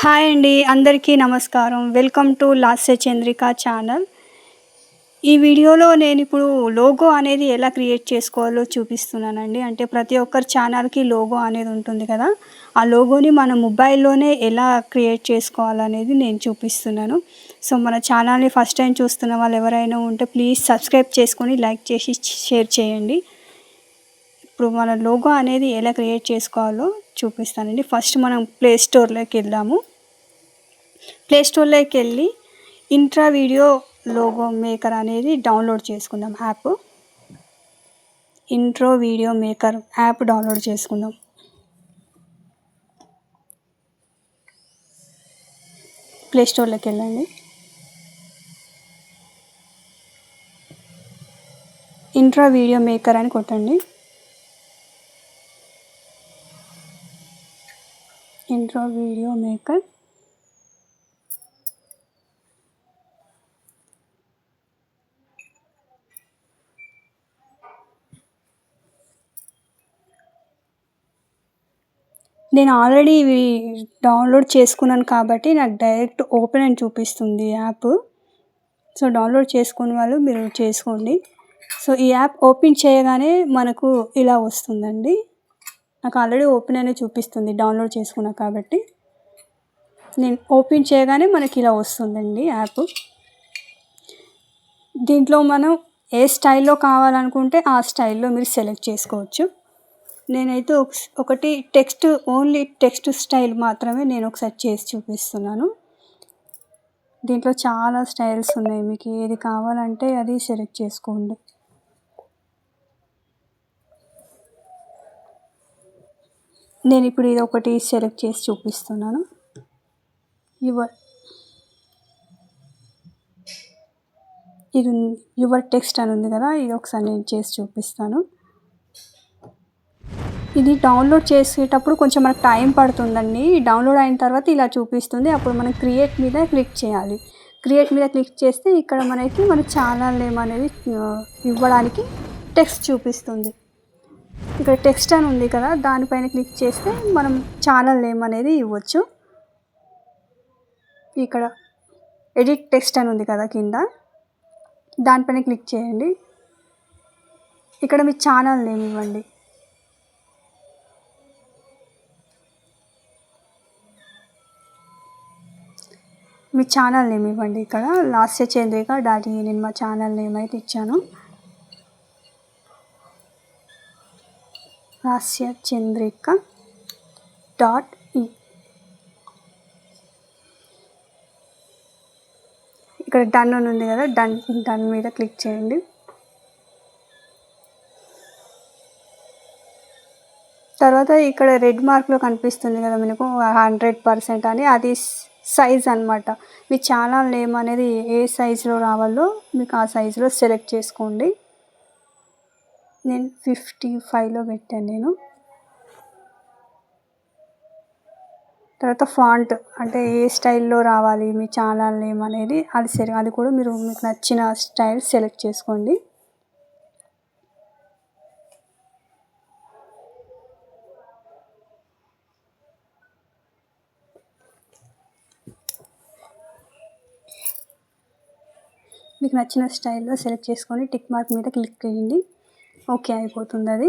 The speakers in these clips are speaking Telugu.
హాయ్ అండి, అందరికీ నమస్కారం. Welcome to Lasya Chandrika channel. ఈ వీడియోలో నేను ఇప్పుడు లోగో అనేది ఎలా క్రియేట్ చేసుకోవాలో చూపిస్తున్నానండి. అంటే ప్రతి ఒక్కరి ఛానల్కి లోగో అనేది ఉంటుంది కదా. ఆ లోగోని మన మొబైల్లోనే ఎలా క్రియేట్ చేసుకోవాలనేది నేను చూపిస్తున్నాను. సో మన ఛానల్ని ఫస్ట్ టైం చూస్తున్న వాళ్ళు ఎవరైనా ఉంటే ప్లీజ్ సబ్స్క్రైబ్ చేసుకొని లైక్ చేసి షేర్ చేయండి. ఇప్పుడు మన లోగో అనేది ఎలా క్రియేట్ చేసుకోవాలో చూపిస్తానండి. ఫస్ట్ మనం ప్లే స్టోర్లోకి వెళ్దాము. ప్లే స్టోర్లోకి వెళ్ళి ఇంట్రా వీడియో లోగో మేకర్ అనేది డౌన్లోడ్ చేసుకుందాం. Intro video maker app download చేసుకుందాం. ప్లే స్టోర్లోకి వెళ్ళండి. ఇంట్రా వీడియో మేకర్ అని కొట్టండి. ఇంట్రో వీడియో మేకర్ నేను ఆల్రెడీ ఇవి డౌన్లోడ్ చేసుకున్నాను కాబట్టి నాకు డైరెక్ట్ ఓపెన్ అని చూపిస్తుంది యాప్. సో డౌన్లోడ్ చేసుకునే వాళ్ళు మీరు చేసుకోండి. సో ఈ యాప్ ఓపెన్ చేయగానే మనకు ఇలా వస్తుందండి. నాకు ఆల్రెడీ ఓపెన్ అనే చూపిస్తుంది డౌన్లోడ్ చేసుకున్నా కాబట్టి. నేను ఓపెన్ చేయగానే మనకి ఇలా వస్తుందండి యాప్. దీంట్లో మనం ఏ స్టైల్లో కావాలనుకుంటే ఆ స్టైల్లో మీరు సెలెక్ట్ చేసుకోవచ్చు. నేనైతే ఒకటి ఓన్లీ టెక్స్ట్ స్టైల్ మాత్రమే నేను ఒకసారి చేసి చూపిస్తున్నాను. దీంట్లో చాలా స్టైల్స్ ఉన్నాయి, మీకు ఏది కావాలంటే అది సెలెక్ట్ చేసుకోండి. నేను ఇప్పుడు ఇది ఒకటి సెలెక్ట్ చేసి చూపిస్తున్నాను. యువర్ టెక్స్ట్ అని ఉంది కదా, ఇది ఒకసారి నేను చేసి చూపిస్తాను. ఇది డౌన్లోడ్ చేసేటప్పుడు కొంచెం మనకు టైం పడుతుందండి. డౌన్లోడ్ అయిన తర్వాత ఇలా చూపిస్తుంది. అప్పుడు మనం క్రియేట్ మీద క్లిక్ చేయాలి. క్రియేట్ మీద క్లిక్ చేస్తే ఇక్కడ మన ఛానల్ నేమ్ అనేది ఇవ్వడానికి టెక్స్ట్ చూపిస్తుంది. ఇక్కడ టెక్స్ట్ అని ఉంది కదా, దానిపైన క్లిక్ చేస్తే మనం ఛానల్ నేమ్ అనేది ఇవ్వచ్చు. ఇక్కడ ఎడిట్ టెక్స్ట్ అని ఉంది కదా కింద, దానిపైన క్లిక్ చేయండి. ఇక్కడ మీ ఛానల్ నేమ్ ఇవ్వండి. మీ ఛానల్ నేమ్ ఇవ్వండి. ఇక్కడ లాస్య చంద్రిక .in నేను మా ఛానల్ నేమ్ అయితే ఇచ్చాను. లాస్య చంద్రిక .in. ఇక్కడ డన్ అని ఉంది కదా, డన్ మీద క్లిక్ చేయండి. తర్వాత ఇక్కడ రెడ్ మార్క్లో కనిపిస్తుంది కదా మనకు 100% అని, అది సైజ్ అన్నమాట. మీ ఛానల్ నేమ్ అనేది ఏ సైజులో రావాలో మీకు ఆ సైజులో సెలెక్ట్ చేసుకోండి. నేను 55లో పెట్టాను నేను. తర్వాత ఫాంట్ అంటే ఏ స్టైల్లో రావాలి మీ ఛానల్ నేమ్ అనేది అది కూడా మీకు నచ్చిన స్టైల్ సెలెక్ట్ చేసుకోండి. మీకు నచ్చిన స్టైల్లో సెలెక్ట్ చేసుకొని టిక్ మార్క్ మీద క్లిక్ చేయండి. ఓకే అయిపోతుంది అది.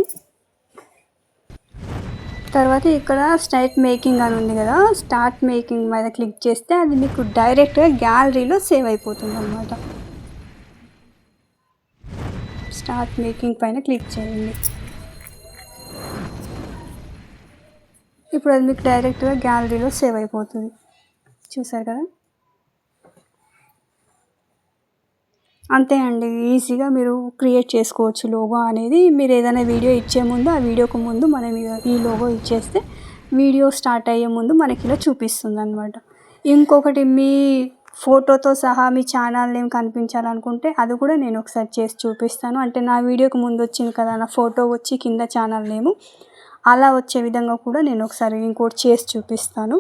తర్వాత ఇక్కడ స్టార్ట్ మేకింగ్ అని ఉంది కదా, స్టార్ట్ మేకింగ్ మీద క్లిక్ చేస్తే అది మీకు డైరెక్ట్గా గ్యాలరీలో సేవ్ అయిపోతుంది అన్నమాట. స్టార్ట్ మేకింగ్ పైన క్లిక్ చేయండి. ఇప్పుడు అది మీకు డైరెక్ట్గా గ్యాలరీలో సేవ్ అయిపోతుంది. చూసారు కదా, అంతే అండి. ఈజీగా మీరు క్రియేట్ చేసుకోవచ్చు లోగో అనేది. మీరు ఏదైనా వీడియో ఇచ్చే ముందు ఆ వీడియోకు ముందు మనం ఈ లోగో ఇచ్చేస్తే వీడియో స్టార్ట్ అయ్యే ముందు మనకి ఇలా చూపిస్తుంది అన్నమాట. ఇంకొకటి మీ ఫోటోతో సహా మీ ఛానల్ నేమ్ కనిపించాలనుకుంటే అది కూడా నేను ఒకసారి చేసి చూపిస్తాను. అంటే నా వీడియోకి ముందు వచ్చింది కదా, నా ఫోటో వచ్చి కింద ఛానల్ నేము అలా వచ్చే విధంగా కూడా నేను ఒకసారి ఇంకోటి చేసి చూపిస్తాను.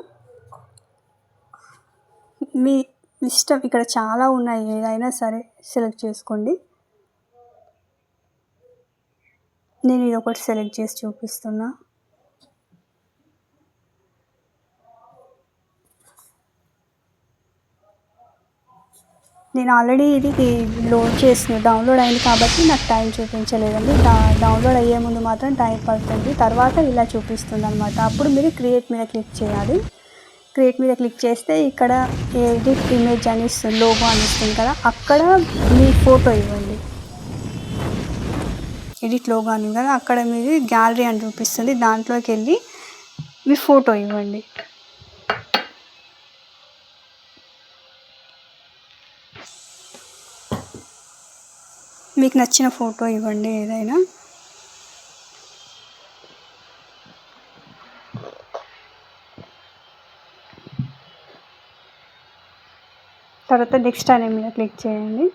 మీ ఇష్టం, ఇక్కడ చాలా ఉన్నాయి, ఏదైనా సరే సెలెక్ట్ చేసుకోండి. నేను ఇది ఒకటి సెలెక్ట్ చేసి చూపిస్తున్నా. నేను ఆల్రెడీ ఇది డౌన్లోడ్ అయింది కాబట్టి నాకు టైం చూపించలేదండి. డౌన్లోడ్ అయ్యే ముందు మాత్రం టైం పడుతుంది, తర్వాత ఇలా చూపిస్తుంది అనమాట. అప్పుడు మీరు క్రియేట్ మీద క్లిక్ చేయాలి. క్రియేట్ మీద క్లిక్ చేస్తే ఇక్కడ ఎడిట్ ఇమేజ్ అని ఇస్తుంది, లోగో అని ఇస్తుంది కదా, అక్కడ మీ ఫోటో ఇవ్వండి. ఎడిట్ లోగో అని కదా, అక్కడ మీరు గ్యాలరీ అని చూపిస్తుంది, దాంట్లోకి వెళ్ళి మీ ఫోటో ఇవ్వండి. మీకు నచ్చిన ఫోటో ఇవ్వండి ఏదైనా. తర్వాత నెక్స్ట్ అనే మీద క్లిక్ చేయండి.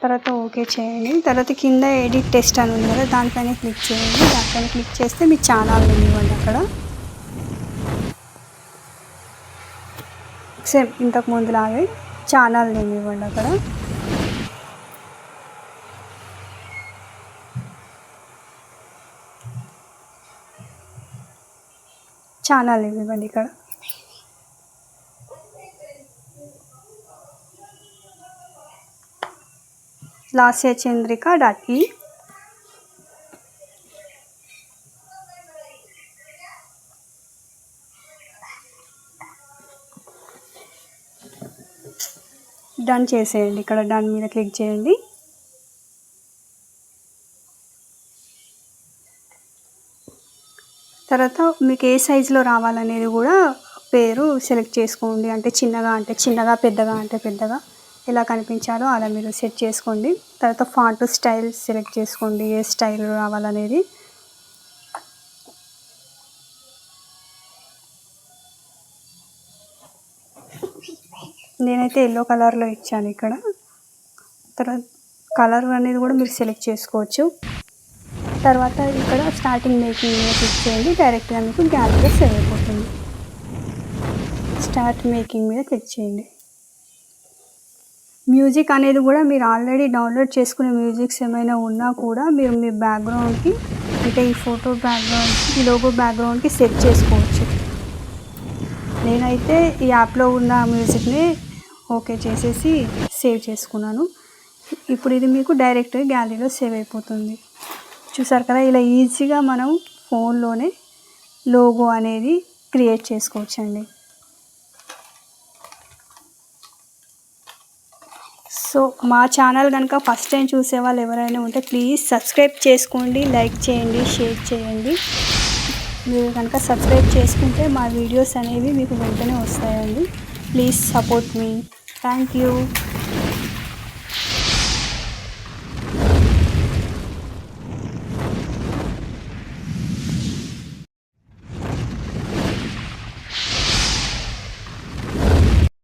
తర్వాత ఓకే చేయండి. తర్వాత కింద ఎడిట్ టెస్ట్ అని ఉంది కదా, దానిపైన క్లిక్ చేయండి. దానిపైన క్లిక్ చేస్తే మీ ఛానల్ నేమ్ ఇవ్వండి. అక్కడ సేమ్ ఇంతకు ముందులాగే ఛానల్ నేమ్ ఇవ్వండి. అక్కడ ఛానల్ నేమ్ ఇవ్వండి. ఇక్కడ lasyachandrika.e. డన్ చేసేయండి. ఇక్కడ డన్ మీద క్లిక్ చేయండి. తర్వాత మీకు ఏ సైజులో రావాలనేది కూడా పేరు సెలెక్ట్ చేసుకోండి. అంటే చిన్నగా, పెద్దగా అంటే పెద్దగా, ఎలా కనిపించాలో అలా మీరు సెట్ చేసుకోండి. తర్వాత ఫాంట్ స్టైల్ సెలెక్ట్ చేసుకోండి, ఏ స్టైల్ రావాలనేది. నేనైతే ఎల్లో కలర్లో ఇచ్చాను ఇక్కడ. తర్వాత కలర్ అనేది కూడా మీరు సెలెక్ట్ చేసుకోవచ్చు. తర్వాత ఇక్కడ స్టార్టింగ్ మేకింగ్ మీద క్లిక్ చేయండి, డైరెక్ట్గా మీకు గ్యాలరీలో సేవ్ అయిపోతుంది. స్టార్ట్ మేకింగ్ మీద క్లిక్ చేయండి. మ్యూజిక్ అనేది కూడా మీరు ఆల్రెడీ డౌన్లోడ్ చేసుకునే మ్యూజిక్స్ ఏమైనా ఉన్నా కూడా మీరు మీ బ్యాక్గ్రౌండ్కి, అంటే ఈ ఫోటో బ్యాక్గ్రౌండ్, ఈ లోగో బ్యాక్గ్రౌండ్కి సెట్ చేసుకోవచ్చు. నేనైతే ఈ యాప్లో ఉన్న మ్యూజిక్ని ఓకే చేసేసి సేవ్ చేసుకున్నాను. ఇప్పుడు ఇది మీకు డైరెక్ట్గా గ్యాలరీలో సేవ్ అయిపోతుంది. చూసారు కదా, ఇలా ఈజీగా మనం ఫోన్లోనే లోగో అనేది క్రియేట్ చేసుకోవచ్చండి. సో మా ఛానల్ కనుక ఫస్ట్ టైం చూసే వాళ్ళు ఎవరైనా ఉంటే ప్లీజ్ సబ్స్క్రైబ్ చేసుకోండి, లైక్ చేయండి, షేర్ చేయండి. మీరు కనుక సబ్స్క్రైబ్ చేసుకుంటే మా వీడియోస్ అనేవి మీకు వెంటనే వస్తాయండి. Please support me. Thank you.